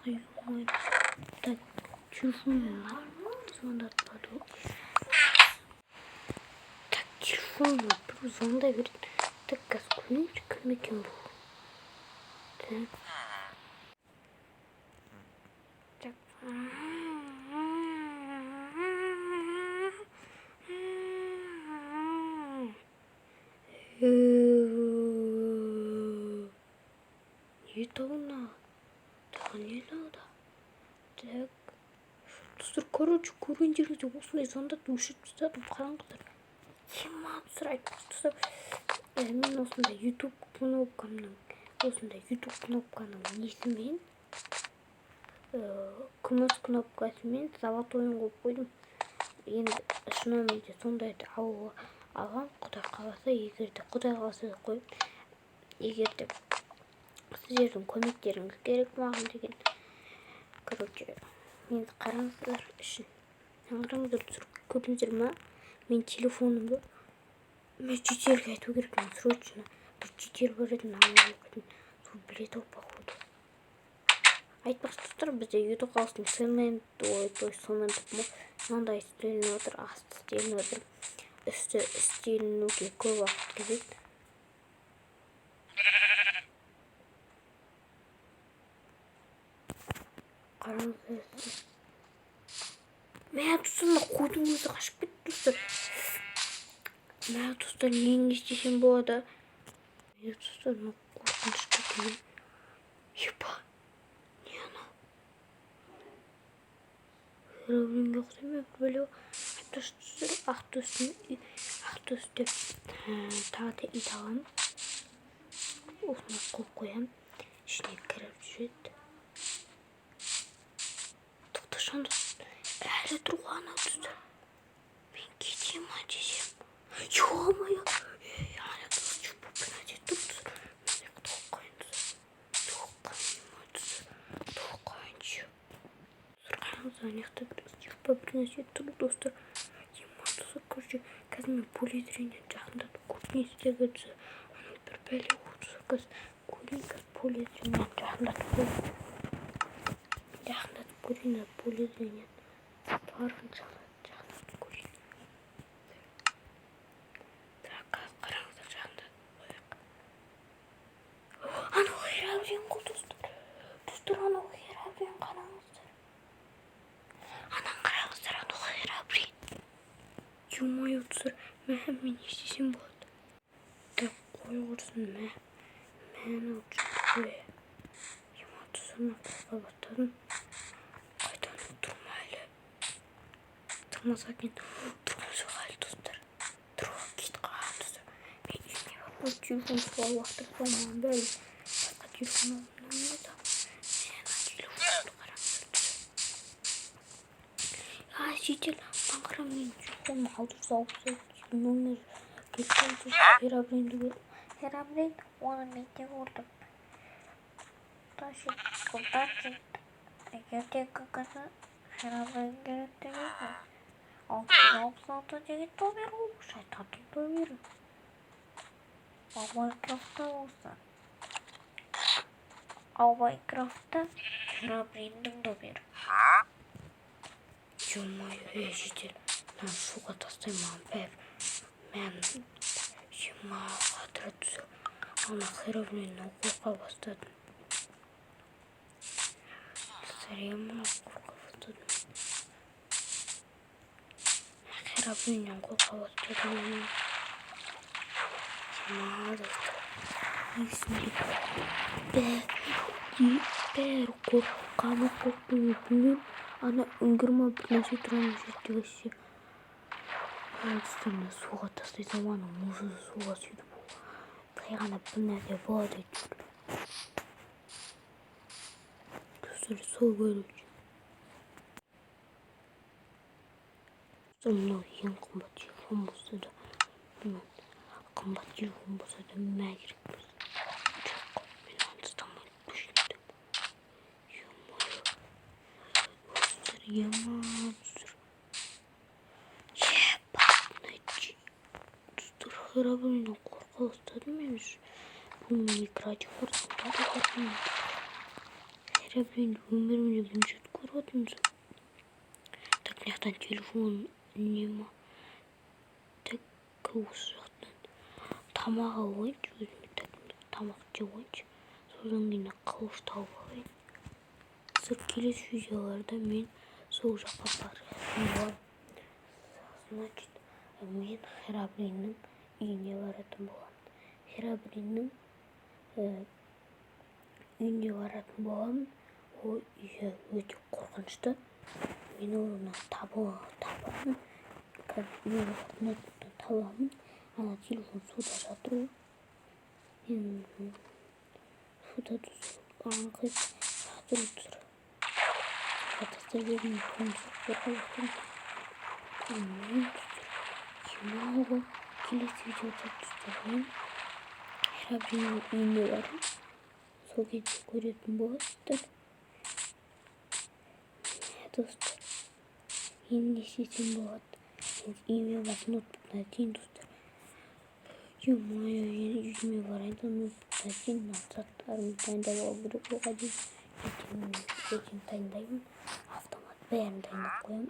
Ой, так, телефон. Звонок падал. Так, телефон был. Звонда говорит. Так, каскунич, кормикин был. Так. Так. Не то надо. Да не надо. Так. Достар, короче, көргендеріңізде осындай звондап өшіріп тастадым, қараңыздар. Кемат сұрайды. Достар, мен осындай YouTube кнопканың несімен, күміс кнопкасымен золотойын қойып қойдым. Енді шынымен сондайды алған, Құдай қаласа, Құдай қаласа қойып, егерде сіздердің көмектеріңіз керек маған деген. Короче, енді қараңыздар үшін. Қараңыздар түсіріп көрдіңіздер ма? Мен телефонымды мен жетерге айту керек, мен срочно бір жетер бар еді, сол білет алып походу. Айтпақшы достар, бізде үйді қалсын цемент, сонымен мынандай істелініп отыр, асты істелініп отыр, үсті істелінуге көп уақыт кетеді. Қараңыздар. Мә достар, қойдың өзі қашып кетті достар. Мә достар, нені істесем болады? Мә достар, қорқынышқа келген. Епа, не анау? Рөлінге ұқсаймай бір бөлеу. Айтпақшы достар, ақтөсті тағы да ит аламын. Осыны қойып қоямын. Ішіне кіріп жүреді. Тоқташан достар, әлі тұруға анау достар. Мен кетем ма десем. Ё-моё! Ана достар, жүпіп достар. Мен тоққайын достар. Тоққайыншы. Қараңыздар, анаяқта жүпіп тұр достар. Ема достар, короче, қазір мен полиэтилен жақындатып көрген істегі достар. Ана бір бәле болды достар. Көрейін, полиэтилен жақындатып көрейін, полиэтилен барын жақындатып көрейін. Так, қараңыздар, жақындатып қояйық. Анау херабрин ғой достар. Достар, анау херабрин қараңыздар. Анан қараңыздар, анау херабрин. Ё-моё достар, мен не істесем болады? Так, қой құрсын, анау қой. Ема достар, мен қорқа бастадым. Қайдан тұрмайлы. Тұрмаса кен тұрған жоқ әлі достар. Тұруға кетіп қалған достар. Мен үйіне барып телефон суға уақыттырсам маған бәлі. Басқа телефон алып ойнайды. Мен телефонымды қараңыздар достар. Шетел, маған қара, мен телефоным 666 номер кеткен достар. Херабринді көрдім. Херабрин, оны мен де көрдім. Құлташын. Егердегі күні Херабрин керек деген 666 деген номер ол шайтанның номері. Ал Майнкрафтта болса. Ал Майнкрафтта Херабриннің номері. Ё-моё, жетел. Мен суға тастаймын, маған бәрі. Мен қатыра түсіп. Ана Херабриннен қорқа бастадым. Сәремін қорқа бастадым. Херабриннен қорқа бастадым. Демадыстар. Есімде бәрі қорққаны білем. Ана үңгірма бір нәрсе тұрған жерде өссе. Достар, мен суға тастайсам, ана мұзы суға сөйтіп. Тайғана бір нәрсе болады екен. Достар, сол көріп. Мынау ең қымбат телефон болса да, қымбат телефон болса да мәгірек болса. Жоқ, мен андыстамай düşündüm. Dostlar, yaman dostlar. Папночи. Достар, Херабриннен қорқа бастадым мен. Бұл мен экранчик көрсем, Херабрин өмірімде бірінші рет көріп отырмыз. Так, мына жақтан телефон нема. Так, осы жақтан тамақ алайыншы өзіме. Так, тамақ жеп алайыншы. Содан кейін қылыш тауып алайын. Келесі видеоларда мен сол жаққа баратын боламын. Значит, мен Херабриннің үйіне баратын боламын. Херабриннің үйіне баратын боламын. Ол үйі өте қорқынышты. Мен оны табамын. Ноутбуктан табамын. Ана телефон суда жатыр ғой. Мен суда аңқиып жатыр. Тастап едім, тұмсық қорқалықтың. Мен киноға келесі видеода түстермен Херабриннің үйіне барып, сол кезде көретін боласыздар. Достар, енді не істесем болады? Үйіме барып ноутбуктан дейін, достар. Ё-моё, енді үйіме барайын да ноутбуктан дейін заттарымды дайындап алу керек оған дейін. Ертең дайындаймын. Автомат бәрін дайындап қоямын.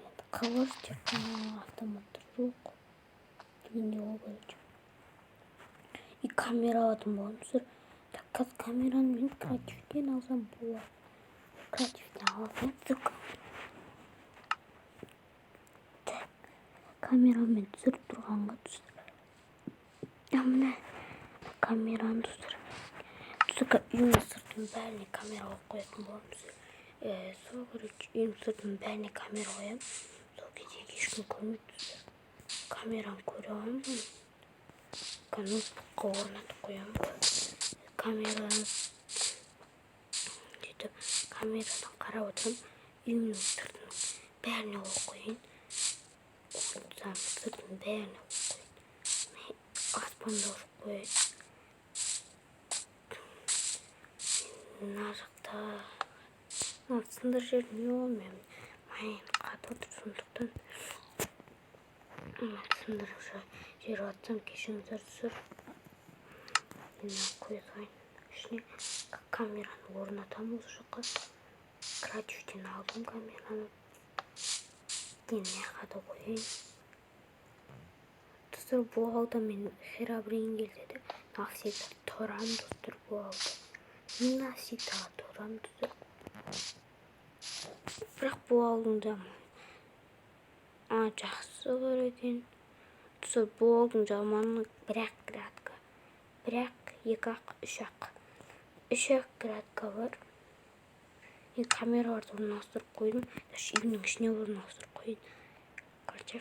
Енді қылыш тек қана автоматтар жоқ. Менде ол бар. И камера алатын боламын. Так, қазір камераны мен креативтен алсам болады. Креативтен алсам түсіріп. Так, камерамен түсіріп тұрғанға түсір. Міне камераны түсір. Үйімнің сыртын бәріне камера қоятын боламын. Сол үйімнің сыртын бәріне камера қоямын. Сол кезде ешкім көрмейді. Камераны көре аламын. Ноутбукқа орнатып қоямын. Камерадан қарап отырып, үйімнің сыртының бәріне қояйын. Сыртының бәріне қояйын. Аспанда қояйын. Мына жақта сындар жерін мен қатып отыр, сондықтан сындар жер атсам кешіңіздер түсір. Мен қойғайын. Ішіне камераны орнатамын осы жаққа. Креативтен алдым камераны. Енді қада қойайын. Достар, бұл алда мен Херабрин келді. Навсегда тұрамын, достар, бұл алда. Мен навсегда тұрамын, достар. Бірақ бұл алдыңда жақсы бар екен. Достар, бұл алдың жаманы бірақ градка. Бірақ 2-ақ, 3-ақ. 3-ақ градка бар. Мен камераларды орналастырып қойдым. Үйінің ішіне орналастырып қойдым. Короче,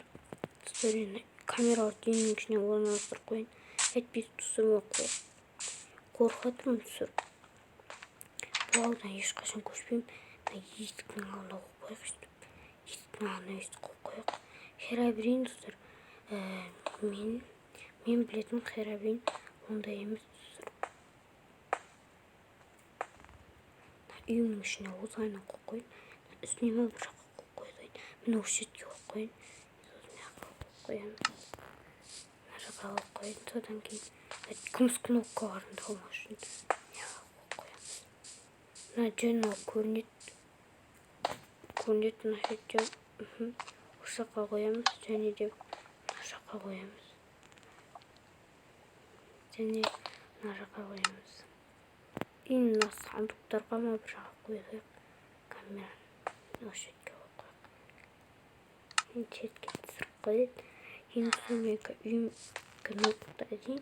достар, енді камераларды үйінің ішіне орналастырып қойдым. Әйтпесе түсірмей қорқатырмын түсір. Бұл алдан ешқашан көшпеймін. Есіктің алдына қойып қойық. Есіктің алдына қойып қойық. Херабрин, достар, мен білетін Херабрин ондай емес, достар. Үйімнің ішіне озғайынан қойып қойын. Үстіне бір жаққа қойып қойын. Мен осы жерге қойып қойын. Сосын қойып қойын. Мына жаққа қойып қойын. Содан кейін күміс кнопкаларын талмау үшін қойып қойын. Мына жөн көрінеді. Көрінеді мына жерде. Осы жаққа қоямыз. Және де мына жаққа қоямыз. Және мына жаққа қоямыз. Мына сандықтарға ма бір жаққа қойып камераны осы жерге қойып қойып. Енді шетке түсіріп қойып. Енді сонымен үйімгі ноутбукта дейін.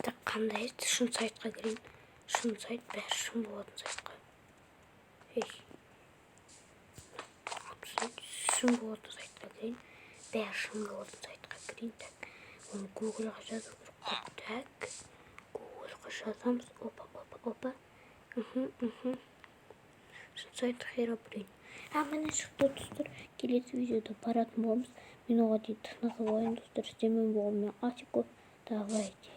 Так, қандай шын сайтқа кірейін. Шын сайт, бәрі шын болатын сайтқа. Шын болатын сайтқа кірейін. Бәрі шын болатын сайтқа кірейін. Так, оны Google-ға жазу керек. Так, Google-ға жазамыз. Опа. Шын сайт Херабрин. Міне шықты, достар. Келесі видеода баратын боламыз. Мен оған дейін тынығып алайын, достар. Істемен болғанмен Асико. Давайте.